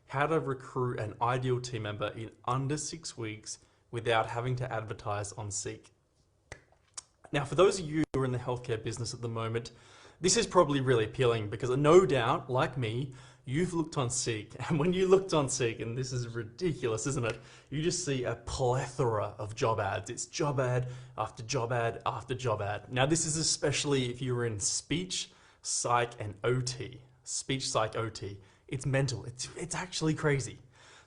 how to recruit an ideal team member in under 6 weeks without having to advertise on Seek. Now, for those of you who are in the healthcare business at the moment, this is probably really appealing because no doubt, like me, you've looked on Seek. And when you looked on Seek, and this is ridiculous, isn't it? You just see a plethora of job ads. It's job ad after job ad after job ad. Now, this is especially if you're in speech, psych, and OT. Speech, psych, OT. It's mental. It's actually crazy.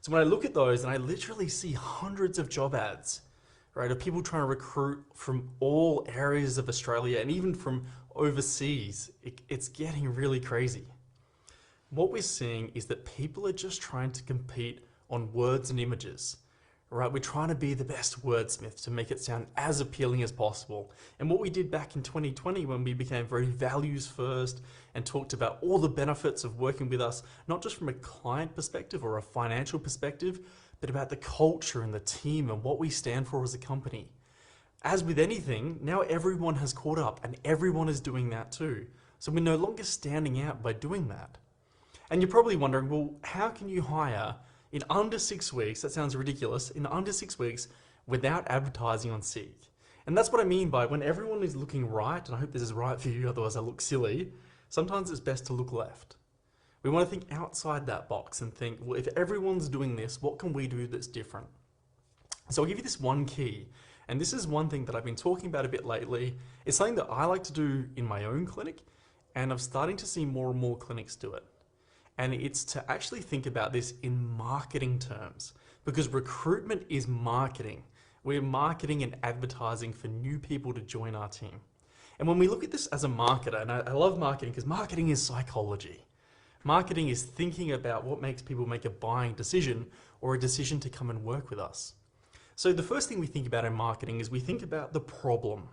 So when I look at those and I literally see hundreds of job ads, right, of people trying to recruit from all areas of Australia and even from overseas, it's getting really crazy. What we're seeing is that people are just trying to compete on words and images, right? We're trying to be the best wordsmith to make it sound as appealing as possible. And what we did back in 2020 when we became very values first and talked about all the benefits of working with us, not just from a client perspective or a financial perspective, but about the culture and the team and what we stand for as a company. As with anything, now everyone has caught up and everyone is doing that too. So we're no longer standing out by doing that. And you're probably wondering, well, how can you hire in under 6 weeks, that sounds ridiculous, in under 6 weeks without advertising on Seek? And that's what I mean by when everyone is looking right, and I hope this is right for you, otherwise I look silly, sometimes it's best to look left. We want to think outside that box and think, well, if everyone's doing this, what can we do that's different? So I'll give you this one key. And this is one thing that I've been talking about a bit lately. It's something that I like to do in my own clinic, and I'm starting to see more and more clinics do it. And it's to actually think about this in marketing terms, because recruitment is marketing. We're marketing and advertising for new people to join our team. And when we look at this as a marketer, and I love marketing because marketing is psychology. Marketing is thinking about what makes people make a buying decision or a decision to come and work with us. So the first thing we think about in marketing is we think about the problem.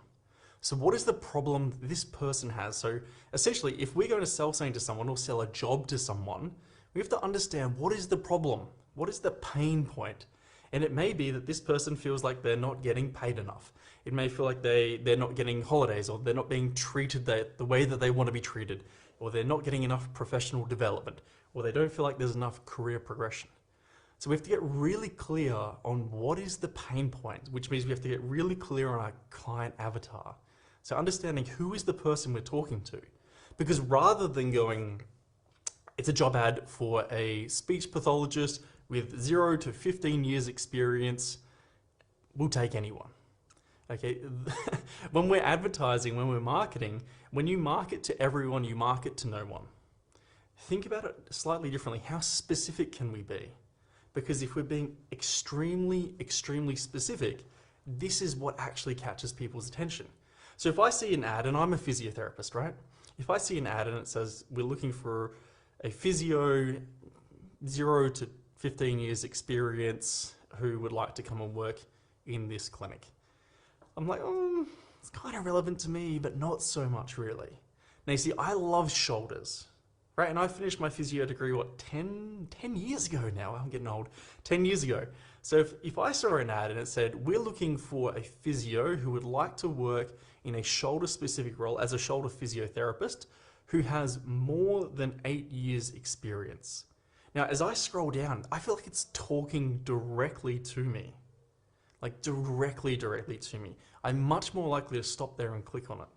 So what is the problem this person has? So essentially, if we're going to sell something to someone or sell a job to someone, we have to understand what is the problem? What is the pain point? And it may be that this person feels like they're not getting paid enough. It may feel like they're not getting holidays, or they're not being treated the way that they want to be treated, or they're not getting enough professional development, or they don't feel like there's enough career progression. So we have to get really clear on what is the pain point, which means we have to get really clear on our client avatar. So understanding who is the person we're talking to. Because rather than going, it's a job ad for a speech pathologist with 0 to 15 years experience, we'll take anyone. Okay, when we're advertising, when we're marketing, when you market to everyone, you market to no one. Think about it slightly differently. How specific can we be? Because if we're being extremely, extremely specific, this is what actually catches people's attention. So if I see an ad, and I'm a physiotherapist, right? If I see an ad and it says, we're looking for a physio, 0 to 15 years experience who would like to come and work in this clinic. I'm like, oh, it's kind of relevant to me, but not so much really. Now you see, I love shoulders. Right, and I finished my physio degree, what, 10 years ago now? I'm getting old. 10 years ago. So if I saw an ad and it said, we're looking for a physio who would like to work in a shoulder-specific role as a shoulder physiotherapist who has more than 8 years experience. Now, as I scroll down, I feel like it's talking directly to me. Like directly to me. I'm much more likely to stop there and click on it.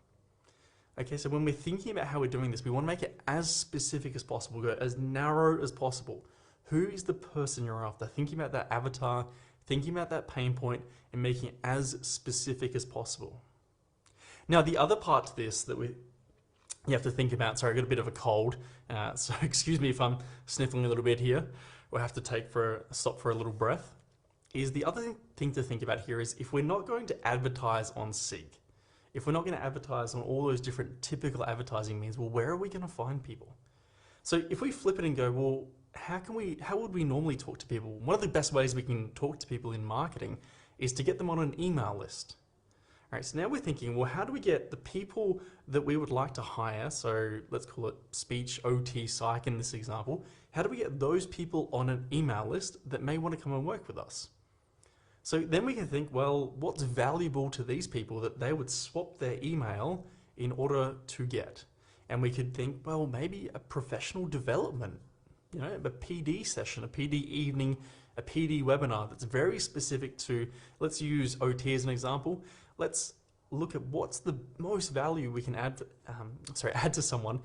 Okay, so when we're thinking about how we're doing this, we want to make it as specific as possible, go as narrow as possible. Who is the person you're after? Thinking about that avatar, thinking about that pain point, and making it as specific as possible. Now, the other part to this that you have to think about, sorry, I got a bit of a cold, so excuse me if I'm sniffling a little bit here, we'll have to stop for a little breath, is the other thing to think about here is if we're not going to advertise on Seek, if we're not going to advertise on all those different typical advertising means, well, where are we going to find people? So if we flip it and go, well, how would we normally talk to people? One of the best ways we can talk to people in marketing is to get them on an email list. All right, so now we're thinking, well, how do we get the people that we would like to hire, so let's call it speech, OT, psych in this example, how do we get those people on an email list that may want to come and work with us? So then we can think, well, what's valuable to these people that they would swap their email in order to get? And we could think, well, maybe a professional development a PD session, a PD evening, a PD webinar that's very specific to, let's use OT as an example. Let's look at what's the most value we can add to someone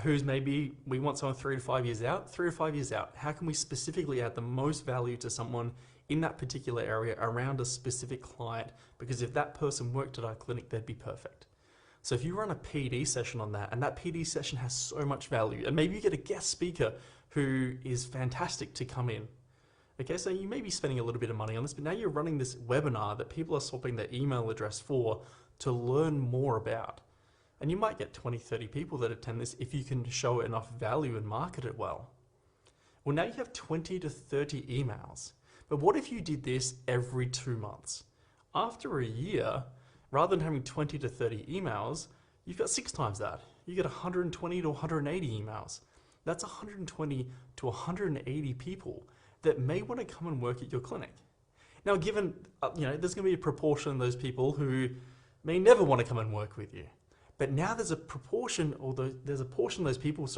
who's maybe, we want someone 3 to 5 years out, 3 to 5 years out. How can we specifically add the most value to someone in that particular area around a specific client? Because if that person worked at our clinic, they'd be perfect. So if you run a PD session on that, and that PD session has so much value, and maybe you get a guest speaker who is fantastic to come in. Okay, so you may be spending a little bit of money on this, but now you're running this webinar that people are swapping their email address for to learn more about. And you might get 20, 30 people that attend this if you can show enough value and market it well. Well, now you have 20 to 30 emails. But what if you did this every 2 months? After a year, rather than having 20 to 30 emails, you've got 6 times that. You get 120 to 180 emails. That's 120 to 180 people that may want to come and work at your clinic. Now, given, there's going to be a proportion of those people who may never want to come and work with you. But now there's a portion of those people,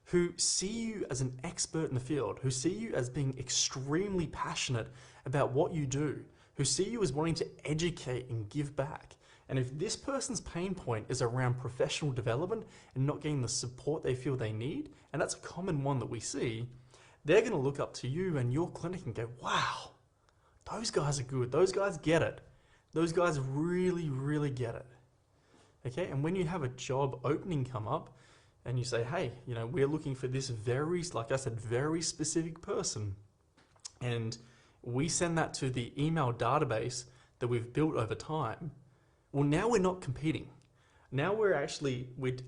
who see you as an expert in the field, who see you as being extremely passionate about what you do, who see you as wanting to educate and give back. And if this person's pain point is around professional development and not getting the support they feel they need, and that's a common one that we see, they're going to look up to you and your clinic and go, wow, those guys are good. Those guys get it. Those guys really, really get it. Okay, and when you have a job opening come up and you say, hey, we're looking for this very specific person, and we send that to the email database that we've built over time, well, now we're not competing. Now we're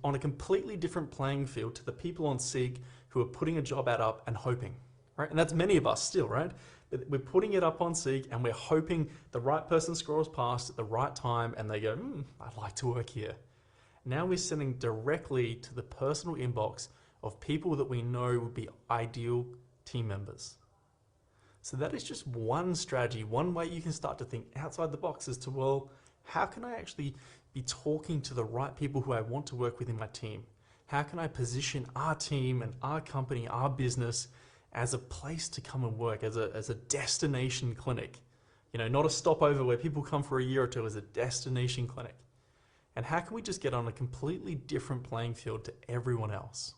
on a completely different playing field to the people on Seek who are putting a job ad up and hoping, right? And that's many of us still, right? But we're putting it up on Seek and we're hoping the right person scrolls past at the right time and they go, I'd like to work here. Now we're sending directly to the personal inbox of people that we know would be ideal team members. So that is just one strategy, one way you can start to think outside the box as to, well, how can I actually be talking to the right people who I want to work with in my team? How can I position our team and our company, our business as a place to come and work, as a destination clinic? Not a stopover where people come for a year or two, as a destination clinic. And how can we just get on a completely different playing field to everyone else?